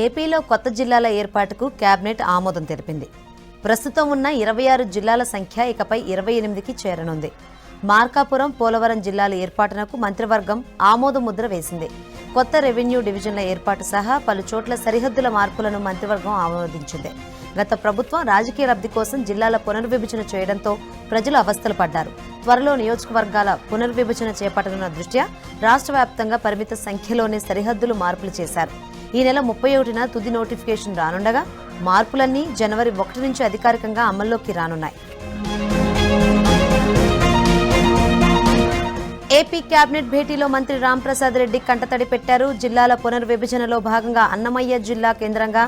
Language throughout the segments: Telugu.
ఏపీలో కొత్త జిల్లాల ఏర్పాటుకు కేబినెట్ ఆమోదం తెలిపింది. ప్రస్తుతం ఉన్న 26 జిల్లాల సంఖ్య ఇకపై 28కి చేరనుంది. మార్కాపురం, పోలవరం జిల్లాల ఏర్పాటునకు మంత్రివర్గం ఆమోద ముద్ర వేసింది. కొత్త రెవెన్యూ డివిజన్ల ఏర్పాటు సహా పలు చోట్ల సరిహద్దుల మార్పులను మంత్రివర్గం ఆమోదించింది. గత ప్రభుత్వం రాజకీయ లబ్ధి కోసం జిల్లాల పునర్విభజన చేయడంతో ప్రజలు అవస్థలు పడ్డారు. త్వరలో నియోజకవర్గాల పునర్విభజన చేపట్టనున్న దృష్ట్యా రాష్ట్ర వ్యాప్తంగా పరిమిత సంఖ్యలోనే సరిహద్దులు మార్పులు చేశారు. ఈ నెల 31న తుది నోటిఫికేషన్ రానుండగా మార్పులన్నీ జనవరి 1 నుంచి అధికారికంగా అమల్లోకి రానున్నాయి. ఏపీ కేబినెట్ భేటీలో మంత్రి రాంప్రసాద్ రెడ్డి కంటతడి పెట్టారు. జిల్లాల పునర్విభజనలో భాగంగా అన్నమయ్య జిల్లా కేంద్రంగా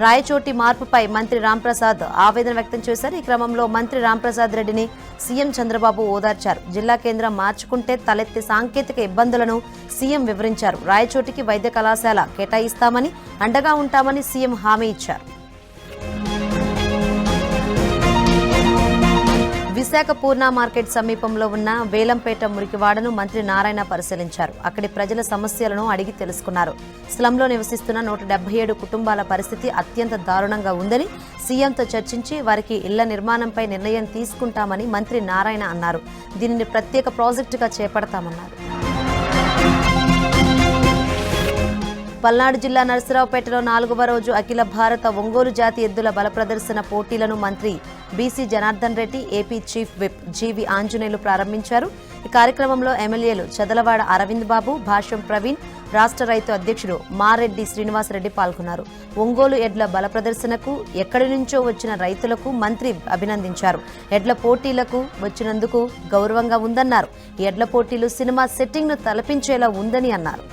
రాయచోటి మార్పుపై మంత్రి రాంప్రసాద్ ఆవేదన వ్యక్తం చేశారు. ఈ క్రమంలో మంత్రి రాంప్రసాద్ రెడ్డిని సీఎం చంద్రబాబు ఓదార్చారు. జిల్లా కేంద్రం మార్చుకుంటే తలెత్తే సాంకేతిక ఇబ్బందులను సీఎం వివరించారు. రాయచోటికి వైద్య కళాశాల కేటాయిస్తామని, అండగా ఉంటామని సీఎం హామీ ఇచ్చారు. విశాఖ పూర్ణ మార్కెట్ సమీపంలో ఉన్న వేలంపేట మురికివాడను మంత్రి నారాయణ పరిశీలించారు. అక్కడి ప్రజల సమస్యలను అడిగి తెలుసుకున్నారు. స్లంలో నివసిస్తున్న 177 కుటుంబాల పరిస్థితి అత్యంత దారుణంగా ఉందని సీఎంతో చర్చించి వారికి ఇళ్ల నిర్మాణంపై నిర్ణయం తీసుకుంటామని మంత్రి నారాయణ అన్నారు. దీనిని ప్రత్యేక ప్రాజెక్టుగా చేపడతామన్నారు. పల్నాడు జిల్లా నరసరావుపేటలో 4వ రోజు అఖిల భారత ఒంగోలు జాతి ఎద్దుల బల ప్రదర్శన పోటీలను మంత్రి BC Janardhan Reddy, AP chief whip GV Anjaneyulu ప్రారంభించారు. ఈ కార్యక్రమంలో ఎమ్మెల్యేలు చదలవాడ అరవింద్ బాబు, భాష్యం ప్రవీణ్, రాష్ట్ర రైతు అధ్యక్షుడు మారెడ్డి శ్రీనివాసరెడ్డి పాల్గొన్నారు. ఒంగోలు ఎడ్ల బల ప్రదర్శనకు ఎక్కడి నుంచో వచ్చిన రైతులకు మంత్రి అభినందించారు. ఎడ్ల పోటీలకు వచ్చినందుకు గౌరవంగా ఉందన్నారు. ఈ ఎడ్ల పోటీలు సినిమా సెట్టింగ్ను తలపించేలా ఉందని అన్నారు.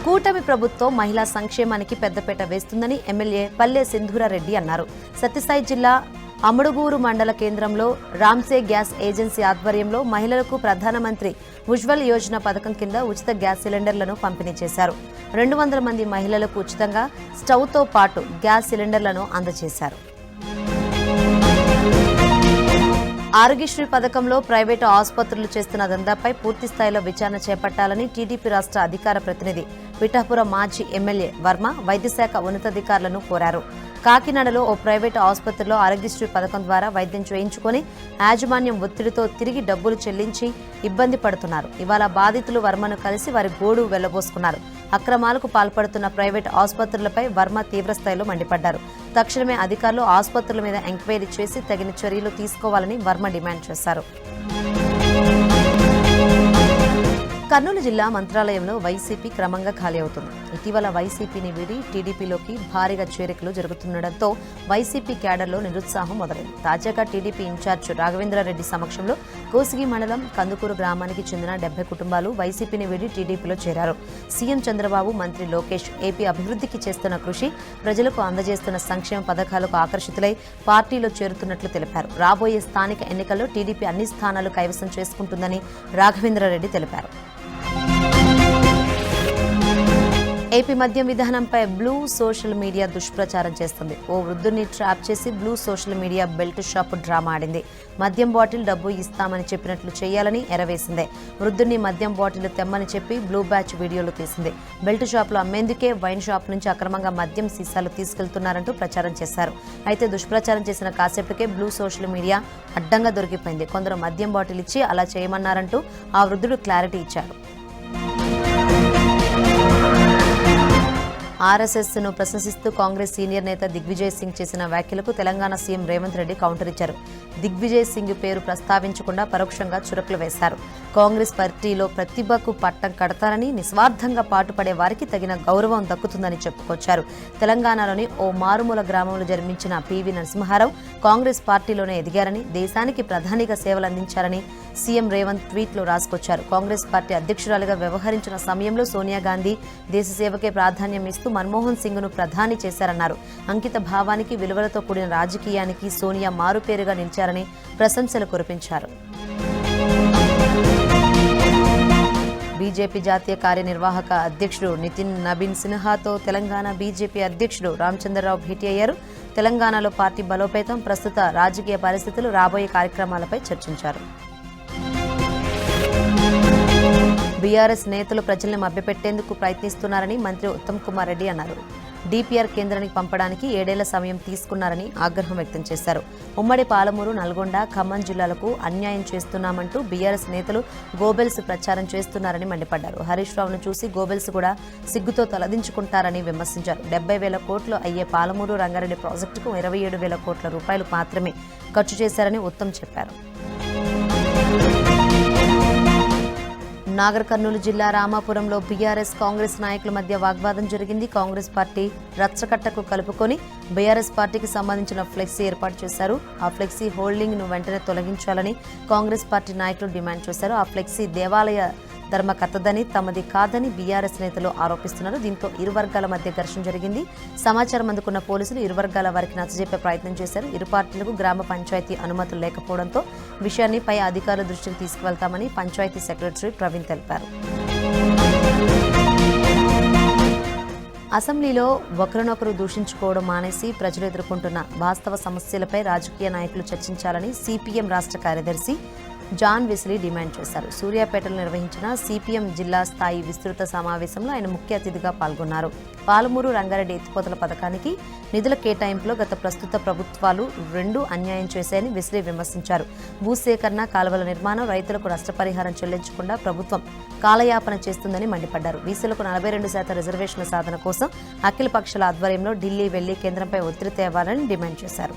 కూటమి ప్రభుత్వం మహిళా సంక్షేమానికి పెద్దపీట వేస్తుందని ఎమ్మెల్యే పల్లె సింధూరారెడ్డి అన్నారు. సత్యసాయి జిల్లా అముడుగూరు మండల కేంద్రంలో రామ్సే గ్యాస్ ఏజెన్సీ ఆధ్వర్యంలో మహిళలకు ప్రధానమంత్రి ఉజ్వల్ యోజన పథకం కింద ఉచిత గ్యాస్ సిలిండర్లను పంపిణీ చేశారు. 200 మంది మహిళలకు ఉచితంగా స్టవ్తో పాటు గ్యాస్ సిలిండర్లను అందజేశారు. ఆరోగ్యశ్రీ పథకంలో ప్రైవేటు ఆసుపత్రులు చేస్తున్న దందాపై పూర్తి స్థాయిలో విచారణ చేపట్టాలని టీడీపీ రాష్ట్ర అధికార ప్రతినిధి పిఠాపురం మాజీ ఎమ్మెల్యే వర్మ వైద్యశాఖ ఉన్నతాధికారులను కోరారు. కాకినాడలో ఓ ప్రైవేటు ఆసుపత్రిలో ఆరోగ్యశ్రీ పథకం ద్వారా వైద్యం చేయించుకుని యాజమాన్యం ఒత్తిడితో తిరిగి డబ్బులు చెల్లించి ఇబ్బంది పడుతున్నారు. ఇవాళ బాధితులు వర్మను కలిసి వారి గోడు వెళ్లబోసుకున్నారు. అక్రమాలకు పాల్పడుతున్న ప్రైవేటు ఆసుపత్రులపై వర్మ తీవ్రస్థాయిలో మండిపడ్డారు. తక్షణమే అధికారులు ఆసుపత్రుల మీద ఎంక్వైరీ చేసి తగిన చర్యలు తీసుకోవాలని వర్మ డిమాండ్ చేశారు. కర్నూలు జిల్లా మంత్రాలయంలో వైసీపీ క్రమంగా ఖాళీ అవుతుంది. ఇటీవల వైసీపీని వీడి టీడీపీలోకి భారీగా చేరికలు జరుగుతుండటంతో వైసీపీ క్యాడర్లో నిరుత్సాహం మొదలైంది. తాజాగా టీడీపీ ఇన్ఛార్జ్ రాఘవేంద్రారెడ్డి సమక్షంలో కోసిగి మండలం కందుకూరు గ్రామానికి చెందిన 70 కుటుంబాలు వైసీపీని వీడి టీడీపీలో చేరారు. సీఎం చంద్రబాబు, మంత్రి లోకేష్ ఏపీ అభివృద్ధికి చేస్తున్న కృషి, ప్రజలకు అందజేస్తున్న సంక్షేమ పథకాలకు ఆకర్షితులై పార్టీలో చేరుతున్నట్లు తెలిపారు. రాబోయే స్థానిక ఎన్నికల్లో టీడీపీ అన్ని స్థానాలు కైవసం చేసుకుంటుందని రాఘవేంద్రారెడ్డి తెలిపారు. ఏపీ మద్యం విధానంపై బ్లూ సోషల్ మీడియా దుష్ప్రచారం చేస్తుంది. ఓ వృద్ధుని ట్రాప్ చేసి blue social media belt shop drama ఆడింది. మద్యం బాటిల్ డబ్బు ఇస్తామని చెప్పినట్లు చేయాలని ఎరవేసింది. వృద్ధుని మద్యం బాటిల్ తెమ్మని చెప్పి బ్లూ బ్యాచ్ వీడియోలు తీసింది. బెల్ట్ షాప్లో అమ్మేందుకే వైన్ షాప్ నుంచి అక్రమంగా మద్యం సీసాలు తీసుకెళ్తున్నారంటూ ప్రచారం చేశారు. అయితే దుష్ప్రచారం చేసిన కాసేపటికే బ్లూ సోషల్ మీడియా అడ్డంగా దొరికిపోయింది. కొందరు మద్యం బాటిల్ ఇచ్చి అలా చేయమన్నారంటూ ఆ వృద్ధుడు క్లారిటీ ఇచ్చారు. ఆర్ఎస్ఎస్ను ప్రశంసిస్తూ కాంగ్రెస్ సీనియర్ నేత దిగ్విజయ్ సింగ్ చేసిన వ్యాఖ్యలకు తెలంగాణ సీఎం రేవంత్ రెడ్డి కౌంటర్ ఇచ్చారు. దిగ్విజయ్ సింగ్ పేరు ప్రస్తావించకుండా పరోక్షంగా చురకలు వేశారు. కాంగ్రెస్ పార్టీలో ప్రతిభకు పట్టం కడతారని, నిస్వార్థంగా పాటుపడే వారికి తగిన గౌరవం దక్కుతుందని చెప్పుకొచ్చారు. తెలంగాణలోని ఓ మారుమూల గ్రామంలో జన్మించిన పివి నరసింహారావు కాంగ్రెస్ పార్టీలోనే ఎదిగారని, దేశానికి ప్రధానిగా సేవలందించారని సీఎం రేవంత్ ట్వీట్లో రాసుకొచ్చారు. కాంగ్రెస్ పార్టీ అధ్యక్షురాలిగా వ్యవహరించిన సమయంలో సోనియా గాంధీ దేశ సేవకే ప్రాధాన్యం ఇస్తూ మన్మోహన్ సింగ్ను ప్రధాని చేశారన్నారు. అంకిత భావానికి, విలువలతో కూడిన రాజకీయానికి సోనియా మారుపేరుగా నిలిచారని ప్రశంసలు కురిపించారు. బీజేపీ జాతీయ కార్యనిర్వాహక అధ్యక్షుడు నితిన్ నబీన్ సిన్హాతో తెలంగాణ బీజేపీ అధ్యక్షుడు రామచంద్రరావు భేటీ అయ్యారు. తెలంగాణలో పార్టీ బలోపేతం, ప్రస్తుత రాజకీయ పరిస్థితులు, రాబోయే కార్యక్రమాలపై చర్చించారు. బీఆర్ఎస్ నేతలు ప్రజల్ని మభ్యపెట్టేందుకు ప్రయత్నిస్తున్నారని మంత్రి ఉత్తమ్ కుమార్ రెడ్డి అన్నారు. డిపిఆర్ కేంద్రానికి పంపడానికి 7 ఏళ్ల సమయం తీసుకున్నారని ఆగ్రహం వ్యక్తం చేశారు. ఉమ్మడి పాలమూరు, నల్గొండ, ఖమ్మం జిల్లాలకు అన్యాయం చేస్తున్నామంటూ బీఆర్ఎస్ నేతలు గోబెల్స్ ప్రచారం చేస్తున్నారని మండిపడ్డారు. హరీష్ రావును చూసి గోబెల్స్ కూడా సిగ్గుతో తలదించుకుంటారని విమర్శించారు. 70,000 కోట్లు అయ్యే పాలమూరు రంగారెడ్డి ప్రాజెక్టుకు 27,000 కోట్ల రూపాయలు మాత్రమే ఖర్చు చేశారని ఉత్తమ్ చెప్పారు. నాగర్ కర్నూలు జిల్లా రామాపురంలో బీఆర్ఎస్ కాంగ్రెస్ నాయకుల మధ్య వాగ్వాదం జరిగింది. కాంగ్రెస్ పార్టీ రచ్చకట్టకు కలుపుకొని బీఆర్ఎస్ పార్టీకి సంబంధించిన ఫ్లెక్సీ ఏర్పాటు చేశారు. ఆ ఫ్లెక్సీ హోల్డింగ్ ను వెంటనే తొలగించాలని కాంగ్రెస్ పార్టీ నాయకులు డిమాండ్ చేశారు. ఆ ఫ్లెక్సీ దేవాలయ ధర్మకర్తదని, తమది కాదని బీఆర్ఎస్ నేతలు ఆరోపిస్తున్నారు. దీంతో ఇరు వర్గాల మధ్య ఘర్షణ జరిగింది. సమాచారం అందుకున్న పోలీసులు ఇరు వర్గాల వారికి నచ్చజెప్పే ప్రయత్నం చేశారు. ఇరు పార్టీలకు గ్రామ పంచాయతీ అనుమతులు లేకపోవడంతో విషయాన్ని పై అధికారుల దృష్టికి తీసుకువెళ్తామని పంచాయతీ సెక్రటరీ ప్రవీణ్ తెలిపారు. అసెంబ్లీలో ఒకరినొకరు దూషించుకోవడం మానేసి ప్రజలు ఎదుర్కొంటున్న వాస్తవ సమస్యలపై రాజకీయ నాయకులు చర్చించాలని సిపిఎం రాష్ట్ర కార్యదర్శి జాన్ వెస్లీ డిమాండ్ చేశారు. సూర్యాపేటలో నిర్వహించిన సిపిఎం జిల్లా స్థాయి విస్తృత సమావేశంలో ఆయన ముఖ్య అతిథిగా పాల్గొన్నారు. పాలమూరు రంగారెడ్డి ఎత్తిపోతల పథకానికి నిధుల కేటాయింపులో గత ప్రస్తుత ప్రభుత్వాలు 2 అన్యాయం చేశాయని వెస్లీ విమర్శించారు. భూసేకరణ, కాలువల నిర్మాణం, రైతులకు నష్టపరిహారం చెల్లించకుండా ప్రభుత్వం కాలయాపన చేస్తుందని మండిపడ్డారు. బీసీలకు 42% రిజర్వేషన్ల సాధన కోసం అఖిల పక్షాల ఆధ్వర్యంలో ఢిల్లీ వెళ్లి కేంద్రంపై ఒత్తిడి తేవాలని డిమాండ్ చేశారు.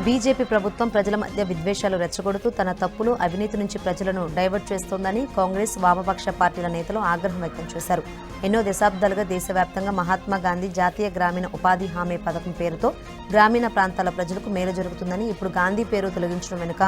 బీజేపీ ప్రభుత్వం ప్రజల మధ్య విద్వేషాలు రెచ్చగొడుతూ తన తప్పులు, అవినీతి నుంచి ప్రజలను డైవర్ట్ చేస్తోందని కాంగ్రెస్, వామపక్ష పార్టీల నేతలు ఆగ్రహం వ్యక్తం చేశారు. ఎన్నో దశాబ్దాలుగా దేశవ్యాప్తంగా మహాత్మా గాంధీ జాతీయ గ్రామీణ ఉపాధి హామీ పథకం పేరుతో గ్రామీణ ప్రాంతాల ప్రజలకు మేలు జరుగుతుందని, ఇప్పుడు గాంధీ పేరు తొలగించడం వెనుక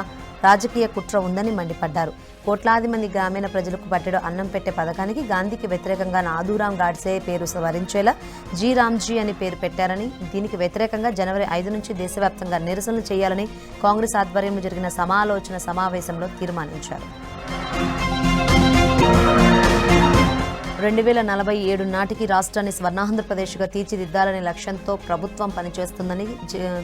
రాజకీయ కుట్ర ఉందని మండిపడ్డారు. కోట్లాది మంది గ్రామీణ ప్రజలకు పట్టెడు అన్నం పెట్టే పథకానికి గాంధీకి వ్యతిరేకంగా నాథూరాం గాడ్సే పేరు సవరించేలా జీ రామ్జీ అని పేరు పెట్టారని, దీనికి వ్యతిరేకంగా జనవరి 5 నుంచి దేశవ్యాప్తంగా నిరసనలు చేయాలని కాంగ్రెస్ ఆధ్వర్యంలో జరిగిన సమావేశంలో తీర్మానించారు. 2047 నాటికి రాష్ట్రాన్ని స్వర్ణాంధ్రప్రదేశ్గా తీర్చిదిద్దాలనే లక్ష్యంతో ప్రభుత్వం పనిచేస్తుందని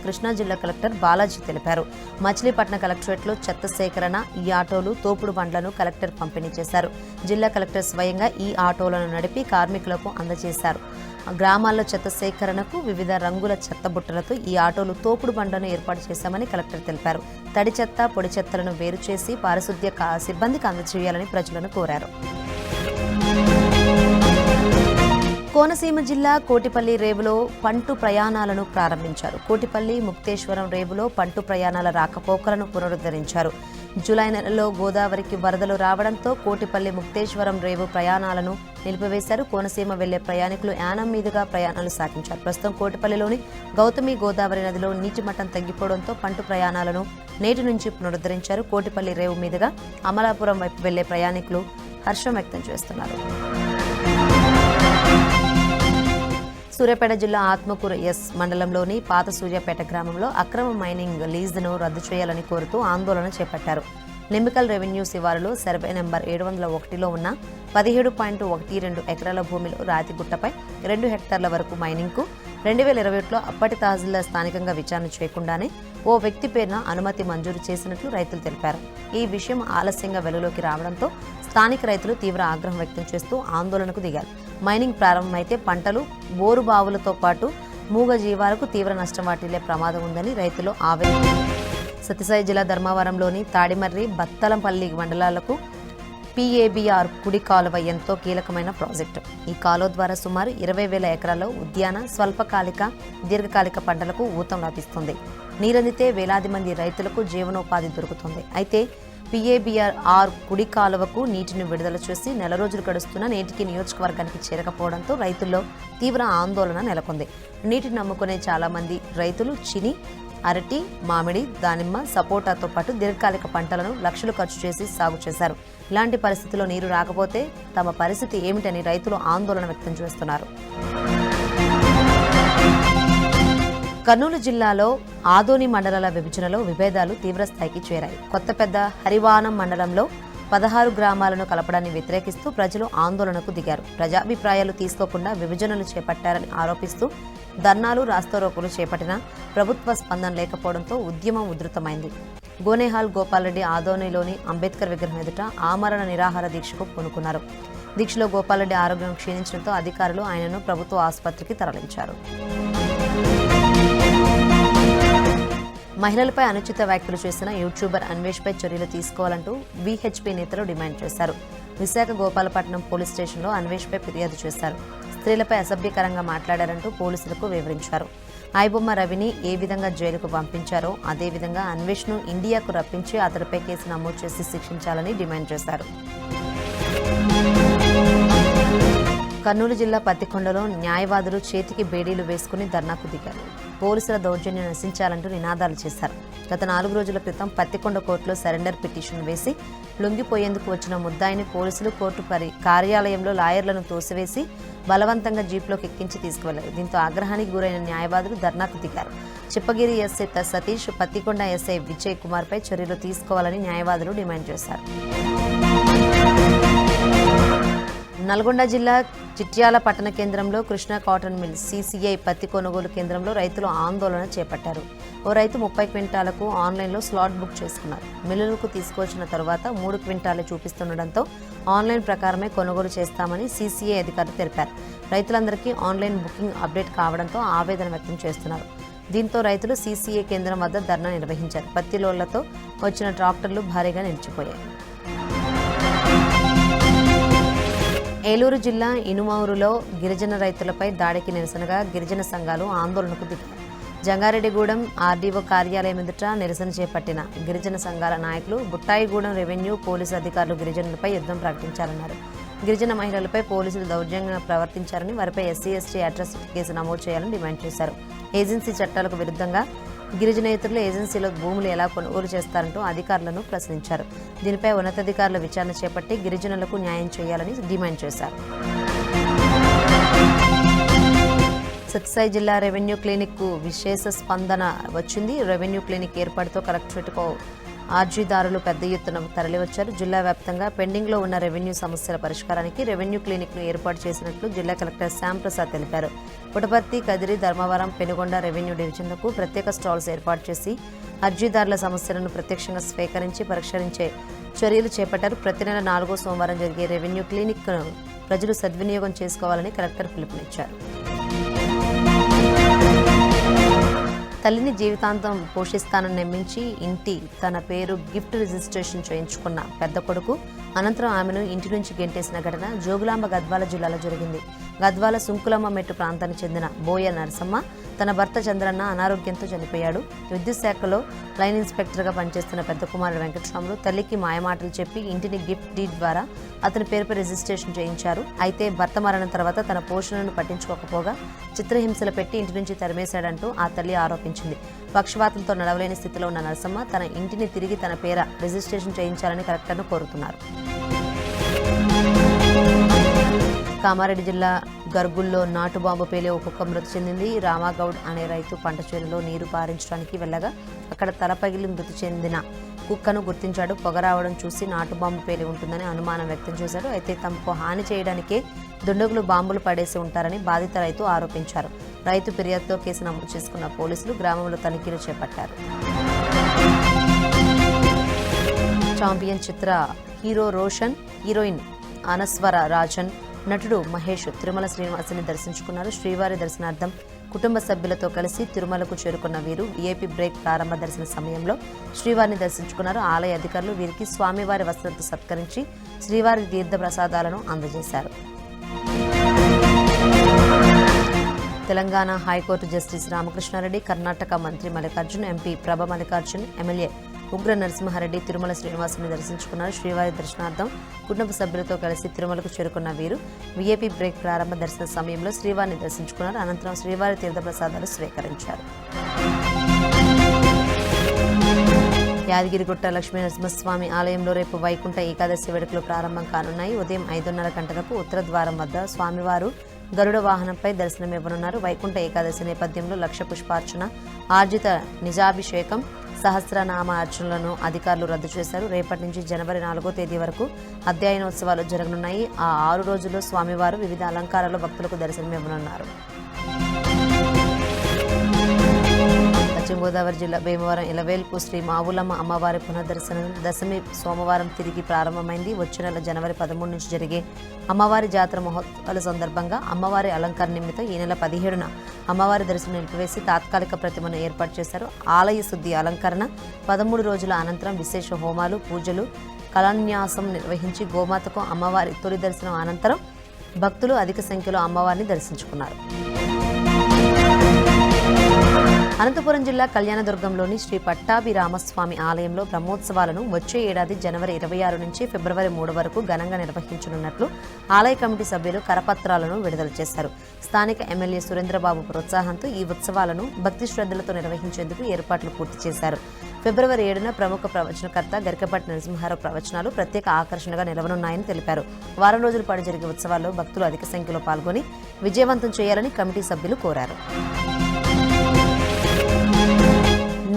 కృష్ణా జిల్లా కలెక్టర్ బాలాజీ తెలిపారు. మచిలీపట్నం కలెక్టరేట్లో చెత్త సేకరణ, ఈ ఆటోలు, తోపుడు బండ్లను కలెక్టర్ పంపిణీ చేశారు. జిల్లా కలెక్టర్ స్వయంగా ఈ ఆటోలను నడిపి కార్మికులకు అందజేశారు. గ్రామాల్లో చెత్త సేకరణకు వివిధ రంగుల చెత్త బుట్టలతో ఈ ఆటోలు, తోపుడు బండ్లను ఏర్పాటు చేశామని కలెక్టర్ తెలిపారు. తడి చెత్త, పొడి చెత్తలను వేరు చేసి పారిశుద్ధ్య సిబ్బందికి అందజేయాలని ప్రజలను కోరారు. కోనసీమ జిల్లా కోటిపల్లి రేవులో పంటు ప్రయాణాలను ప్రారంభించారు. కోటిపల్లి, ముక్తేశ్వరం రేవులో పంటు ప్రయాణాల రాకపోకలను పునరుద్ధరించారు. జూలై నెలలో గోదావరికి వరదలు రావడంతో కోటిపల్లి, ముక్తేశ్వరం రేవు ప్రయాణాలను నిలిపివేశారు. కోనసీమ వెళ్లే ప్రయాణికులు యానం మీదుగా ప్రయాణాలు సాగించారు. ప్రస్తుతం కోటిపల్లిలోని గౌతమి గోదావరి నదిలో నీటి మట్టం తగ్గిపోవడంతో పంటు ప్రయాణాలను నేటి నుంచి పునరుద్ధరించారు. కోటిపల్లి రేవు మీదుగా అమలాపురం వైపు వెళ్లే ప్రయాణికులు హర్షం వ్యక్తం చేస్తున్నారు. సూర్యాపేట జిల్లా ఆత్మకూరు మండలంలోని పాత సూర్యాపేట గ్రామంలో అక్రమ మైనింగ్ లీజును రద్దు చేయాలని కోరుతూ ఆందోళన చేపట్టారు. లింబికల్ రెవెన్యూ శివారులో సర్వే నెంబర్ 701లో ఉన్న 17.12 ఎకరాల భూమిలో రాతిగుట్టపై 2 హెక్టార్ల వరకు మైనింగ్కు 2021లో అప్పటి తహసీల్దార్ స్థానికంగా విచారణ చేయకుండానే ఓ వ్యక్తి పేరున అనుమతి మంజూరు చేసినట్లు రైతులు తెలిపారు. ఈ విషయం ఆలస్యంగా వెలుగులోకి రావడంతో స్థానిక రైతులు తీవ్ర ఆగ్రహం వ్యక్తం చేస్తూ ఆందోళనకు దిగారు. మైనింగ్ ప్రారంభమైతే పంటలు, బోరు బావులతో పాటు మూగ జీవాలకు తీవ్ర నష్టం వాటిల్లే ప్రమాదం ఉందని రైతులు ఆవేదన. సత్యసాయి జిల్లా ధర్మవరంలోని తాడిమర్రి, బత్తలంపల్లి మండలాలకు PABR కుడి కాలువ ఎంతో కీలకమైన ప్రాజెక్టు. ఈ కాలువ ద్వారా సుమారు 20,000 ఎకరాల్లో ఉద్యాన, స్వల్పకాలిక, దీర్ఘకాలిక పంటలకు ఊతం లభిస్తుంది. నీరందితే వేలాది మంది రైతులకు జీవనోపాధి దొరుకుతుంది. అయితే PABR కుడి కాలువకు నీటిని విడుదల చేసి నెల రోజులు గడుస్తున్నా నేటికి నియోజకవర్గానికి చేరకపోవడంతో రైతుల్లో తీవ్ర ఆందోళన నెలకొంది. నీటిని నమ్ముకునే చాలా మంది రైతులు చిని, అరటి, మామిడి, దానిమ్మ, సపోటాతో పాటు దీర్ఘకాలిక పంటలను లక్షలు ఖర్చు చేసి సాగు చేశారు. ఇలాంటి పరిస్థితుల్లో నీరు రాకపోతే తమ పరిస్థితి ఏమిటని రైతులు ఆందోళన వ్యక్తం చేస్తున్నారు. కర్నూలు జిల్లాలో ఆదోని మండలాల విభజనలో విభేదాలు తీవ్రస్థాయికి చేరాయి. కొత్తపెద్ద హరివానం మండలంలో 16 గ్రామాలను కలపడాన్ని వ్యతిరేకిస్తూ ప్రజలు ఆందోళనకు దిగారు. ప్రజాభిప్రాయాలు తీసుకోకుండా విభజనలు చేపట్టారని ఆరోపిస్తూ ధర్నాలు, రాస్తారోకోలు చేపట్టినా ప్రభుత్వ స్పందన లేకపోవడంతో ఉద్యమం ఉధృతమైంది. గోనేహాల్ గోపాల్రెడ్డి ఆదోనిలోని అంబేద్కర్ విగ్రహం ఎదుట ఆమరణ నిరాహార దీక్షకు పూనుకున్నారు. దీక్షలో గోపాల్రెడ్డి ఆరోగ్యం క్షీణించడంతో అధికారులు ఆయనను ప్రభుత్వ ఆసుపత్రికి తరలించారు. మహిళలపై అనుచిత వ్యాఖ్యలు చేసిన యూట్యూబర్ అన్వేష్పై చర్యలు తీసుకోవాలంటూ వీహెచ్పీ నేతలు డిమాండ్ చేశారు. విశాఖ గోపాలపట్నం పోలీస్ స్టేషన్లో అన్వేష్పై ఫిర్యాదు చేశారు. స్త్రీలపై అసభ్యకరంగా మాట్లాడారంటూ పోలీసులకు వివరించారు. ఐబొమ్మ రవిని ఏ విధంగా జైలుకు పంపించారో అదేవిధంగా అన్వేష్ను ఇండియాకు రప్పించి అతడిపై కేసు నమోదు చేసి శిక్షించాలని డిమాండ్ చేశారు. కర్నూలు జిల్లా పత్తికొండలో న్యాయవాదులు చేతికి బేడీలు వేసుకుని ధర్నాకు దిగారు. పోలీసుల దౌర్జన్యం నశించాలంటూ నినాదాలు చేశారు. గత 4 రోజుల క్రితం పత్తికొండ కోర్టులో సరెండర్ పిటిషన్ వేసి లొంగిపోయేందుకు వచ్చిన ముద్దాయిని పోలీసులు కోర్టు కార్యాలయంలో లాయర్లను తోసివేసి బలవంతంగా జీప్లోకి ఎక్కించి తీసుకువెళ్లారు. దీంతో ఆగ్రహానికి గురైన న్యాయవాదులు ధర్నాకు దిగారు. చిప్పగిరి ఎస్ఐ సతీష్, పత్తికొండ ఎస్ఐ విజయ్ కుమార్పై చర్యలు తీసుకోవాలని న్యాయవాదులు డిమాండ్ చేశారు. నల్గొండ జిల్లా చిట్యాల పట్టణ కేంద్రంలో కృష్ణా కాటన్ మిల్ CCI పత్తి కొనుగోలు కేంద్రంలో రైతులు ఆందోళన చేపట్టారు. ఓ రైతు 30 క్వింటాలకు ఆన్లైన్లో స్లాట్ బుక్ చేసుకున్నారు. మిల్లులకు తీసుకొచ్చిన తరువాత 3 క్వింటాలే చూపిస్తుండటంతో ఆన్లైన్ ప్రకారమే కొనుగోలు చేస్తామని CCI అధికారులు తెలిపారు. రైతులందరికీ ఆన్లైన్ బుకింగ్ అప్డేట్ కావడంతో ఆవేదన వ్యక్తం చేస్తున్నారు. దీంతో రైతులు CCI కేంద్రం వద్ద ధర్నా నిర్వహించారు. పత్తి లోళ్లతో వచ్చిన ట్రాక్టర్లు భారీగా నిలిచిపోయాయి. ఏలూరు జిల్లా ఇనుమూరులో గిరిజన రైతులపై దాడికి నిరసనగా గిరిజన సంఘాలు ఆందోళనకు దిగాయి. జంగారెడ్డిగూడెం RDO కార్యాలయం ఎదుట నిరసన చేపట్టిన గిరిజన సంఘాల నాయకులు బుట్టాయిగూడెం రెవెన్యూ పోలీసు అధికారులు గిరిజనులపై యుద్ధం ప్రకటించారన్నారు. గిరిజన మహిళలపై పోలీసులు దౌర్జన్యంగా ప్రవర్తించారని, వారిపై SC/ST అట్రాసిటీ కేసు నమోదు చేయాలని డిమాండ్ చేశారు. ఏజెన్సీ చట్టాలకు విరుద్ధంగా గిరిజనేతరులు ఏజెన్సీలో భూములు ఎలా కొనుగోలు చేస్తారంటూ అధికారులను ప్రశ్నించారు. దీనిపై ఉన్నతాధికారుల విచారణ చేపట్టి గిరిజనులకు న్యాయం చేయాలని డిమాండ్ చేశారు. సత్యసాయి జిల్లా రెవెన్యూ క్లినిక్కు విశేష స్పందన వచ్చింది. రెవెన్యూ క్లినిక్ ఏర్పాటుతో కలెక్టరేట్కు అర్జీదారులు పెద్ద ఎత్తున తరలివచ్చారు. జిల్లా వ్యాప్తంగా పెండింగ్లో ఉన్న రెవెన్యూ సమస్యల పరిష్కారానికి రెవెన్యూ క్లినిక్ను ఏర్పాటు చేసినట్లు జిల్లా కలెక్టర్ శ్యాంప్రసాద్ తెలిపారు. పుట్టపర్తి, కదిరి, ధర్మవరం, పెనుగొండ రెవెన్యూ డివిజన్లకు ప్రత్యేక స్టాల్స్ ఏర్పాటు చేసి అర్జీదారుల సమస్యలను ప్రత్యక్షంగా స్వీకరించి పరిష్కరించే చర్యలు చేపట్టారు. ప్రతి నెల 4వ సోమవారం జరిగే రెవెన్యూ క్లినిక్ను ప్రజలు సద్వినియోగం చేసుకోవాలని కలెక్టర్ పిలుపునిచ్చారు. తల్లిని జీవితాంతం పోషిస్తానని నమ్మించి ఇంటి తన పేరు గిఫ్ట్ రిజిస్ట్రేషన్ చేయించుకున్న పెద్ద కొడుకు అనంతరం ఆమెను ఇంటి నుంచి గెంటేసిన ఘటన జోగులాంబ గద్వాల జిల్లాలో జరిగింది. గద్వాల సుంకులమ్మ మెట్టు ప్రాంతానికి చెందిన బోయ నరసమ్మ తన భర్త చంద్రన్న అనారోగ్యంతో చనిపోయాడు. విద్యుత్ శాఖలో లైన్ ఇన్స్పెక్టర్గా పనిచేస్తున్న పెద్ద కుమారుడు వెంకటరాములు తల్లికి మాయమాటలు చెప్పి ఇంటిని గిఫ్ట్ డీడ్ ద్వారా అతని పేరుపై రిజిస్ట్రేషన్ చేయించారు. అయితే భర్త మరణం తర్వాత తన పోషణను పట్టించుకోకపోగా చిత్రహింసలు పెట్టి ఇంటి నుంచి తరిమేశాడంటూ ఆ తల్లి ఆరోపించింది. పక్షవాతంతో నడవలేని స్థితిలో ఉన్న నరసమ్మ తన ఇంటిని తిరిగి తన పేర రిజిస్ట్రేషన్ చేయించాలని కలెక్టర్ను కోరుతున్నారు. కామారెడ్డి జిల్లా గర్గుల్లో నాటు బాంబు పేలి ఒక కుక్క మృతి చెందింది. రామాగౌడ్ అనే రైతు పంట చేనులో నీరు పారించడానికి వెళ్ళగా అక్కడ తల పగిలి మృతి చెందిన కుక్కను గుర్తించాడు. పొగ రావడం చూసి నాటు బాంబు పేలి ఉంటుందని అనుమానం వ్యక్తం చేశాడు. అయితే తమకు హాని చేయడానికే దుండగులు బాంబులు పడేసి ఉంటారని బాధిత రైతు ఆరోపించారు. రైతు ఫిర్యాదుతో కేసు నమోదు చేసుకున్న పోలీసులు గ్రామంలో తనిఖీలు చేపట్టారు. ఛాంపియన్ చిత్ర హీరో రోషన్, హీరోయిన్ అనస్వర రాజన్, నటుడు మహేష్ తిరుమల శ్రీనివాసుని దర్శించుకున్నారు. శ్రీవారి దర్శనార్థం కుటుంబ సభ్యులతో కలిసి తిరుమలకు చేరుకున్న వీరు VIP బ్రేక్ ప్రారంభ దర్శన సమయంలో శ్రీవారిని దర్శించుకున్నారు. ఆలయ అధికారులు వీరికి స్వామివారి వస్త్రంతో సత్కరించి శ్రీవారి తీర్థ ప్రసాదాలను అందజేశారు. తెలంగాణ హైకోర్టు జస్టిస్ రామకృష్ణారెడ్డి, కర్ణాటక మంత్రి మల్లికార్జున్, MP ప్రభ మల్లికార్జున్, MLA ఉగ్ర నరసింహారెడ్డి తిరుమల శ్రీనివాసుని దర్శించుకున్నారు. శ్రీవారి దర్శనార్థం కుటుంబ సభ్యులతో కలిసి తిరుమలకు చేరుకున్న వీరు VIP బ్రేక్ ప్రారంభ దర్శన సమయంలో శ్రీవారిని దర్శించుకున్నారు. అనంతరం శ్రీవారి తీర్థప్రసాదాలు స్వీకరించారు. యాదగిరిగుట్ట లక్ష్మీ నరసింహస్వామి ఆలయంలో రేపు వైకుంఠ ఏకాదశి వేడుకలు ప్రారంభం కానున్నాయి. ఉదయం 5:30 గంటలకు ఉత్తర ద్వారం వద్ద స్వామివారు గరుడ వాహనంపై దర్శనమివ్వనున్నారు. వైకుంఠ ఏకాదశి నేపథ్యంలో 1,00,000 పుష్పార్చన, ఆర్జిత నిజాభిషేకం, సహస్రనామ అర్చనలను అధికారులు రద్దు చేశారు. రేపటి నుంచి జనవరి 4వ తేదీ వరకు అధ్యయనోత్సవాలు జరగనున్నాయి. ఆ 6 రోజుల్లో స్వామివారు వివిధ అలంకారాల్లో భక్తులకు దర్శనమివ్వనున్నారు. పశ్చిమ గోదావరి జిల్లా భీమవరం ఇలవేల్పు శ్రీ మావులమ్మ అమ్మవారి పునర్దర్శనం దశమి సోమవారం తిరిగి ప్రారంభమైంది. వచ్చే నెల జనవరి 13 నుంచి జరిగే అమ్మవారి జాతర మహోత్సవాల సందర్భంగా అమ్మవారి అలంకరణ నిమిత్తం ఈ నెల 17న అమ్మవారి దర్శనం నిలిపివేసి తాత్కాలిక ప్రతిమను ఏర్పాటు చేశారు. ఆలయ శుద్ధి అలంకరణ 13 రోజుల అనంతరం విశేష హోమాలు పూజలు కళాన్యాసం నిర్వహించి గోమాతకు అమ్మవారి తొలి దర్శనం అనంతరం భక్తులు అధిక సంఖ్యలో అమ్మవారిని దర్శించుకున్నారు. అనంతపురం జిల్లా కళ్యాణదుర్గంలోని శ్రీ పట్టాభిరామస్వామి ఆలయంలో బ్రహ్మోత్సవాలను వచ్చే ఏడాది జనవరి 26 నుంచి ఫిబ్రవరి 3 వరకు ఘనంగా నిర్వహించనున్నట్లు ఆలయ కమిటీ సభ్యులు కరపత్రాలను విడుదల చేశారు. స్థానిక ఎమ్మెల్యే సురేంద్రబాబు ప్రోత్సాహంతో ఈ ఉత్సవాలను భక్తి శ్రద్ధలతో నిర్వహించేందుకు ఏర్పాట్లు పూర్తి చేశారు. ఫిబ్రవరి 7న ప్రముఖ ప్రవచనకర్త గరికపాటి నరసింహారావు ప్రవచనాలు ప్రత్యేక ఆకర్షణగా నిలవనున్నాయని తెలిపారు. వారం రోజుల పాటు జరిగే ఉత్సవాల్లో భక్తులు అధిక సంఖ్యలో పాల్గొని విజయవంతం చేయాలని కమిటీ సభ్యులు కోరారు.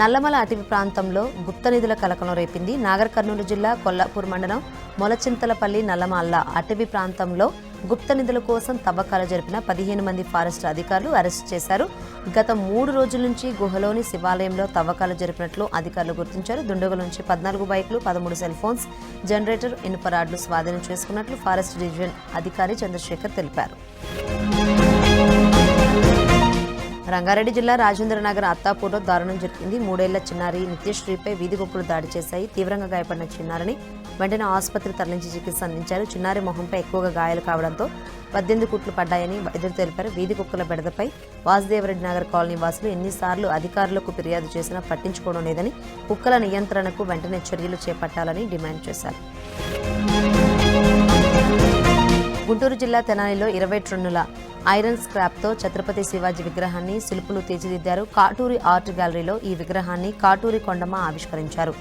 నల్లమల అటవీ ప్రాంతంలో గుప్త నిధుల కలకలం రేపింది. నాగర్ కర్నూలు జిల్లా కొల్లాపూర్ మండలం మొలచింతలపల్లి నల్లమల్ల అటవీ ప్రాంతంలో గుప్త నిధుల కోసం తవ్వకాలు జరిపిన 15 మంది ఫారెస్ట్ అధికారులు అరెస్టు చేశారు. గత 3 రోజుల నుంచి గుహలోని శివాలయంలో తవ్వకాలు జరిపినట్లు అధికారులు గుర్తించారు. దుండగుల నుంచి 14 బైకులు 13 సెల్ ఫోన్స్ జనరేటర్ ఇనుప రాడ్లు స్వాధీనం చేసుకున్నట్లు ఫారెస్ట్ డివిజన్ అధికారి చంద్రశేఖర్ తెలిపారు. రంగారెడ్డి జిల్లా రాజేంద్రనగర్ అత్తాపూర్లో దారుణం జరిగింది. 3 ఏళ్ల చిన్నారి నిత్యశ్రీపై వీధి కుక్కలు దాడి చేశాయి. తీవ్రంగా గాయపడిన చిన్నారిని వెంటనే ఆసుపత్రికి తరలించి చికిత్స అందించారు. చిన్నారి మొహంపై ఎక్కువగా గాయాలు కావడంతో 18 కుట్లు పడ్డాయని వైద్యులు తెలిపారు. వీధి కుక్కల బెడదపై వాసుదేవరెడ్డి నగర్ కాలనీ వాసులు ఎన్నిసార్లు అధికారులకు ఫిర్యాదు చేసినా పట్టించుకోవడం లేదని కుక్కల నియంత్రణకు వెంటనే చర్యలు చేపట్టాలని డిమాండ్ చేశారు. గుంటూరు జిల్లా తెనాలిలో 20 టన్నుల ఐరన్ స్క్రాప్తో ఛత్రపతి శివాజీ విగ్రహాన్ని శిల్పులు తీర్చిదిద్దారు. కాటూరి ఆర్ట్ గ్యాలరీలో ఈ విగ్రహాన్ని కాటూరి కొండమ్మ ఆవిష్కరించారు.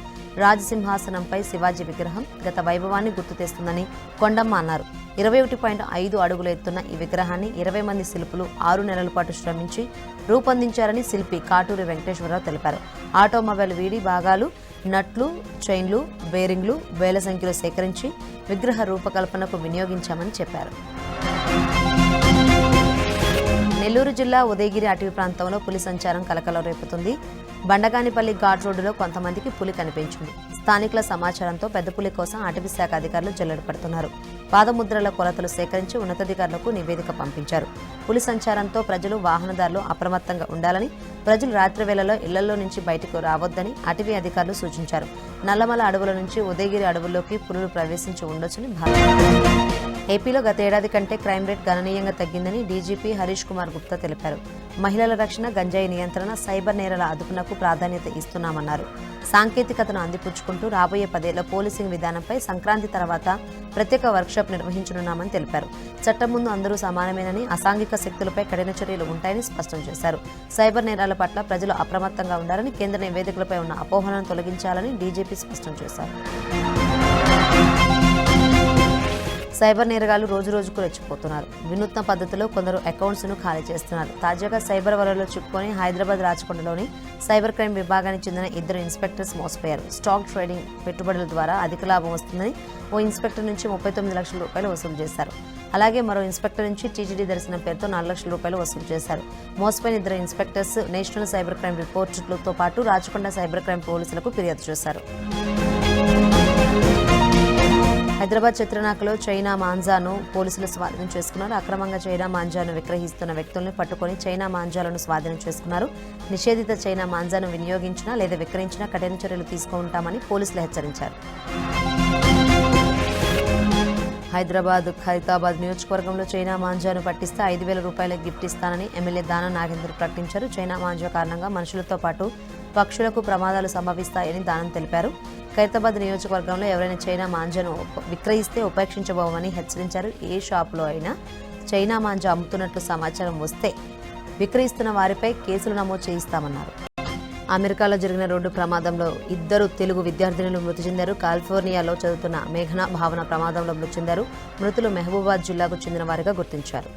రాజసింహాసనంపై శివాజీ విగ్రహం గత వైభవాన్ని గుర్తు తెస్తుందని కొండమ్మ అన్నారు. 21.5 అడుగులు ఎత్తున్న ఈ విగ్రహాన్ని 20 మంది శిల్పులు 6 నెలల పాటు శ్రమించి రూపొందించారని శిల్పి కాటూరి వెంకటేశ్వరరావు తెలిపారు. ఆటోమొబైల్ వీడి భాగాలు నట్లు చైన్లు బేరింగ్లు వేల సంఖ్యలో సేకరించి విగ్రహ రూపకల్పనకు వినియోగించామని చెప్పారు. నెల్లూరు జిల్లా ఉదయగిరి అటవీ ప్రాంతంలో పులి సంచారం కలకలం రేపుతుంది. బండగానిపల్లి ఘాట్ రోడ్డులో కొంతమందికి పులి కనిపించింది. స్థానికుల సమాచారంతో పెద్ద పులి కోసం అటవీ శాఖ అధికారులు జల్లెడ పడుతున్నారు. పాదముద్రల కొలతలు సేకరించి ఉన్నతాధికారులకు నివేదిక పంపించారు. పులి సంచారంతో ప్రజలు వాహనదారులు అప్రమత్తంగా ఉండాలని, ప్రజలు రాత్రి వేళలో ఇళ్లలో నుంచి బయటకు రావద్దని అటవీ అధికారులు సూచించారు. నల్లమల అడవుల నుంచి ఉదయగిరి అడవుల్లోకి పులులు ప్రవేశించి ఉండొచ్చని భావించారు. ఏపీలో గత ఏడాది కంటే క్రైమ్ రేట్ గణనీయంగా తగ్గిందని డీజీపీ హరీష్ కుమార్ గుప్తా తెలిపారు. మహిళల రక్షణ, గంజాయి నియంత్రణ, సైబర్ నేరాల అదుపునకు ప్రాధాన్యత ఇస్తున్నామన్నారు. సాంకేతికతను అందిపుచ్చుకుంటూ రాబోయే 10 ఏళ్ల పోలీసింగ్ విధానంపై సంక్రాంతి తర్వాత ప్రత్యేక వర్క్షాప్ నిర్వహించనున్నామని తెలిపారు. చట్టం ముందు అందరూ సమానమేనని, అసాంఘిక శక్తులపై కఠిన చర్యలు ఉంటాయని స్పష్టం చేశారు. సైబర్ నేరాల పట్ల ప్రజలు అప్రమత్తంగా ఉండాలని, కేంద్ర నివేదికలపై ఉన్న అపోహలను తొలగించాలని డీజీపీ స్పష్టం చేశారు. సైబర్ నేరగాళ్లు రోజురోజుకు రెచ్చిపోతున్నారు. వినూత్న పద్ధతిలో కొందరు అకౌంట్స్ను ఖాళీ చేస్తున్నారు. తాజాగా సైబర్ వలలో చిక్కుకొని హైదరాబాద్ రాచకొండలోని సైబర్ క్రైమ్ విభాగానికి చెందిన 2 ఇన్స్పెక్టర్స్ మోసపోయారు. స్టాక్ ట్రేడింగ్ పెట్టుబడుల ద్వారా అధిక లాభం వస్తుందని ఓ ఇన్స్పెక్టర్ నుంచి 39 లక్షల రూపాయలు వసూలు చేశారు. అలాగే మరో ఇన్స్పెక్టర్ నుంచి టీటీడీ దర్శనం పేరుతో 4 లక్షల రూపాయలు వసూలు చేశారు. మోసపోయిన 2 ఇన్స్పెక్టర్స్ నేషనల్ సైబర్ క్రైమ్ రిపోర్టులతో పాటు రాచకొండ సైబర్ క్రైమ్ పోలీసులకు ఫిర్యాదు చేశారు. హైదరాబాద్ చిత్రనాకలో చైనా మాంజాను పోలీసులు స్వాధీనం చేసుకున్నారు. అక్రమంగా చైనా మాంజాను విక్రయిస్తున్న వ్యక్తులను పట్టుకొని చైనా మాంజాలను స్వాధీనం చేసుకున్నారు. నిషేధిత చైనా మాంజాను వినియోగించినా లేదా విక్రయించినా కఠిన చర్యలు తీసుకుంటామని పోలీసులు హెచ్చరించారు. హైదరాబాద్ ఖైరతాబాద్ నియోజకవర్గంలో చైనా మాంజాను పట్టిస్తే 5,000 రూపాయల గిఫ్ట్ ఇస్తానని ఎమ్మెల్యే దానం నాగేందర్ ప్రకటించారు. చైనా మాంజా కారణంగా మనుషులతో పాటు పక్షులకు ప్రమాదాలు సంభవిస్తాయని దానం తెలిపారు. ఖైరతాబాద్ నియోజకవర్గంలో ఎవరైనా చైనా మాంజాను విక్రయిస్తే ఉపేక్షించబోమని హెచ్చరించారు. ఏ షాపులో అయినా చైనా మాంజా అమ్ముతున్నట్లు సమాచారం వస్తే విక్రయిస్తున్న వారిపై కేసులు నమోదు చేయిస్తామన్నారు. అమెరికాలో జరిగిన రోడ్డు ప్రమాదంలో 2 తెలుగు విద్యార్థినులు మృతి చెందారు. కాలిఫోర్నియాలో చదువుతున్న మేఘన భావన ప్రమాదంలో మృతి చెందారు. మృతులు మహబూబాద్ జిల్లాకు చెందిన వారిగా గుర్తించారు.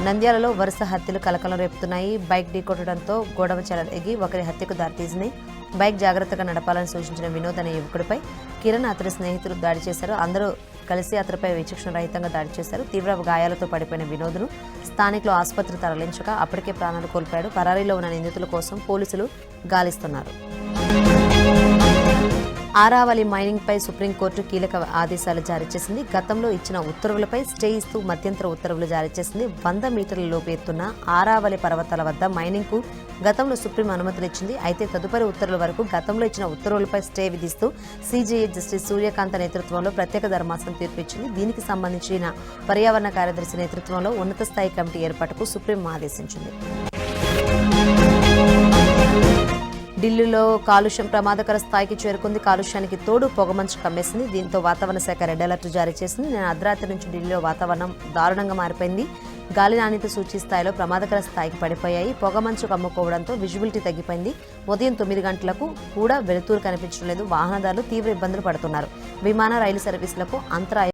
నంద్యాలలో వరుస హత్యలు కలకలం రేపుతున్నాయి. బైక్ ఢీకొట్టడంతో గొడవ చెలరేగి ఒకరి హత్యకు దారితీసింది. బైక్ జాగ్రత్తగా నడపాలని సూచించిన వినోద్ అనే యువకుడిపై కిరణ్ అతడి స్నేహితులు దాడి చేశారు. అందరూ కలిసి అతడిపై విచక్షణ రహితంగా దాడి చేశారు. తీవ్ర గాయాలతో పడిపోయిన వినోద్ను స్థానికులు ఆసుపత్రి తరలించగా అప్పటికే ప్రాణాలు కోల్పోయాడు. పరారీలో ఉన్న నిందితుల కోసం పోలీసులు గాలిస్తున్నారు. ఆరావళి మైనింగ్ పై సుప్రీంకోర్టు కీలక ఆదేశాలు జారీ చేసింది. గతంలో ఇచ్చిన ఉత్తర్వులపై స్టే ఇస్తూ మధ్యంతర ఉత్తర్వులు జారీ చేసింది. 100 మీటర్ల లోపు ఎత్తున్న ఆరావళి పర్వతాల వద్ద మైనింగ్ కు గతంలో సుప్రీం అనుమతులిచ్చింది. అయితే తదుపరి ఉత్తర్వుల వరకు గతంలో ఇచ్చిన ఉత్తర్వులపై స్టే విధిస్తూ సీజేఐ జస్టిస్ సూర్యకాంత నేతృత్వంలో ప్రత్యేక ధర్మాసనం తీర్పు ఇచ్చింది. దీనికి సంబంధించిన పర్యావరణ కార్యదర్శి నేతృత్వంలో ఉన్నత స్థాయి కమిటీ ఏర్పాటుకు సుప్రీం ఆదేశించింది. ఢిల్లీలో కాలుష్యం ప్రమాదకర స్థాయికి చేరుకుంది. కాలుష్యానికి తోడు పొగమంచు కమ్మేసింది. దీంతో వాతావరణ శాఖ రెడ్ అలర్ట్ జారీ చేసింది. నిన్న అర్ధరాత్రి నుంచి ఢిల్లీలో వాతావరణం దారుణంగా మారిపోయింది. గాలి నాణ్యత సూచీ స్థాయిలో ప్రమాదకర స్థాయికి పడిపోయాయి. పొగమంచు కమ్ముకోవడంతో విజిబిలిటీ తగ్గిపోయింది. ఉదయం 9 గంటలకు కూడా వెలుతురు కనిపించడం లేదు. వాహనదారులు తీవ్ర ఇబ్బందులు పడుతున్నారు. విమాన రైలు సర్వీసులకు అంతరాయం